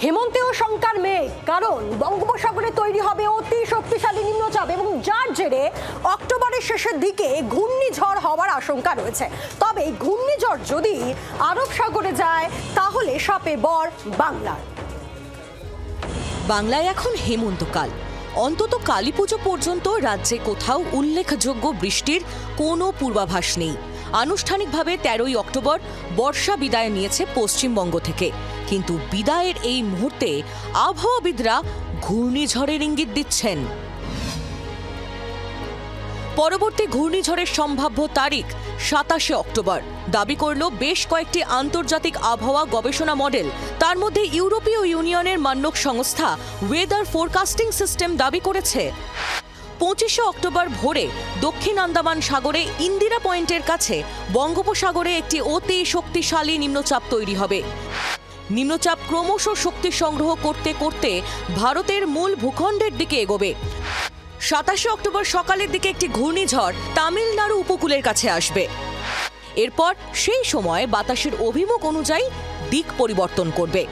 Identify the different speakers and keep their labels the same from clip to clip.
Speaker 1: হেমন্তেও শঙ্কার মেঘ, কারণ বঙ্গোপসাগরে তৈরি হবে অতি শক্তিশালী নিম্নচাপ এবং যার জেরে অক্টোবরের শেষের দিকে ঘূর্ণিঝড় হওয়ার আশঙ্কা রয়েছে। তবে ঘূর্ণিঝড় যদি আরব সাগরে যায় তাহলে শাপে বর বাংলার।
Speaker 2: বাংলায় এখন হেমন্তকাল। অন্তত কালীপুজো পর্যন্ত রাজ্যে কোথাও উল্লেখযোগ্য বৃষ্টির কোনো পূর্বাভাস নেই। আনুষ্ঠানিকভাবে 13ই অক্টোবর বর্ষা বিদায় নিয়েছে পশ্চিমবঙ্গ থেকে, কিন্তু বিদায়ের এই মুহূর্তে আবহাওয়াবিদরা ঘূর্ণিঝড়ের ইঙ্গিত দিচ্ছেন। পরবর্তী ঘূর্ণিঝড়ের সম্ভাব্য তারিখ 27শে অক্টোবর দাবি করল বেশ কয়েকটি আন্তর্জাতিক আবহাওয়া গবেষণা মডেল। তার মধ্যে ইউরোপীয় ইউনিয়নের মানক সংস্থা ওয়েদার ফোরকাস্টিং সিস্টেম দাবি করেছে 25শে অক্টোবর ভোরে দক্ষিণ আন্দামান সাগরে ইন্দিরা পয়েন্টের কাছে বঙ্গোপসাগরে একটি অতি শক্তিশালী নিম্নচাপ তৈরি হবে। নিম্নচাপ ক্রমশ শক্তি সংগ্রহ করতে করতে ভারতের মূল ভূখণ্ডের দিকে এগোবে। 27শে অক্টোবর সকালের দিকে একটি ঘূর্ণিঝড় তামিলনাড়ু উপকূলের কাছে আসবে। এরপর সেই সময় বাতাসের অভিমুখ অনুযায়ী দিক পরিবর্তন করবে।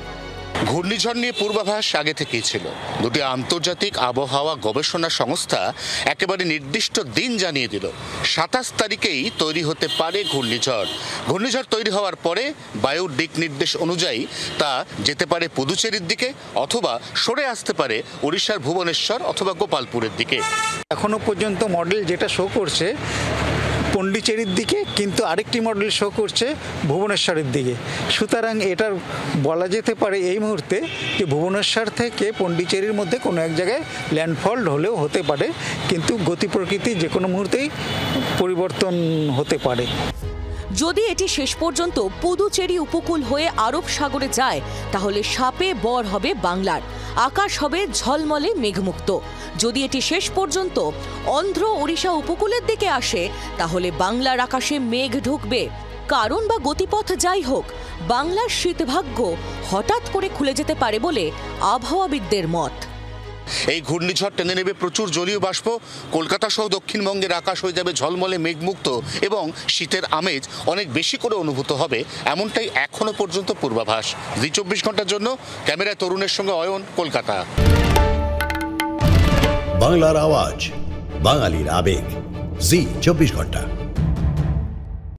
Speaker 3: ঘূর্ণিঝড় নিয়ে পূর্বাভাস আগে থেকেই ছিল। দুটি আন্তর্জাতিক আবহাওয়া গবেষণা সংস্থা একেবারে নির্দিষ্ট দিন জানিয়ে দিল 27 তারিখেই তৈরি হতে পারে ঘূর্ণিঝড়। ঘূর্ণিঝড় তৈরি হওয়ার পরে বায়ুর দিক নির্দেশ অনুযায়ী তা যেতে পারে পুদুচেরির দিকে, অথবা সরে আসতে পারে ওড়িশার ভুবনেশ্বর অথবা গোপালপুরের দিকে।
Speaker 4: এখনো পর্যন্ত মডেল যেটা শো করছে পন্ডিচেরির দিকে, কিন্তু আরেকটি মডেল শো করছে ভুবনেশ্বরের দিকে। সুতরাং এটার বলা যেতে পারে এই মুহূর্তে যে ভুবনেশ্বর থেকে পন্ডিচেরির মধ্যে কোনো এক জায়গায় ল্যান্ডফল হলেও হতে পারে, কিন্তু গতি প্রকৃতি যে কোনো মুহূর্তেই পরিবর্তন হতে পারে।
Speaker 2: যদি এটি শেষ পর্যন্ত পুদুচেরি উপকূল হয়ে আরব সাগরে যায় তাহলে শাপে বর হবে বাংলার, আকাশ হবে ঝলমলে মেঘমুক্ত। যদি এটি শেষ পর্যন্ত অন্ধ্র ওড়িশা উপকূলের দিকে আসে তাহলে বাংলার আকাশে মেঘ ঢুকবে। কারণ বা গতিপথ যাই হোক, বাংলার শীতভাগ্য হঠাৎ করে খুলে যেতে পারে বলে আবহাওয়াবিদদের মত।
Speaker 3: এই ঘূর্ণিঝড় টেনে নেবে প্রচুর জলীয় বাষ্প। কলকাতা সহ দক্ষিণবঙ্গের আকাশ হয়ে যাবে ঝলমলে মেঘমুক্ত এবং শীতের আমেজ অনেক বেশি করে অনুভূত হবে, এমনটাই এখনো পর্যন্ত পূর্বাভাস। জি 24 ঘন্টার জন্য ক্যামেরায় তরুণের সঙ্গে অয়ন, কলকাতা।
Speaker 5: বাংলার আওয়াজ, বাঙালির আবেগ, জি 24 ঘন্টা।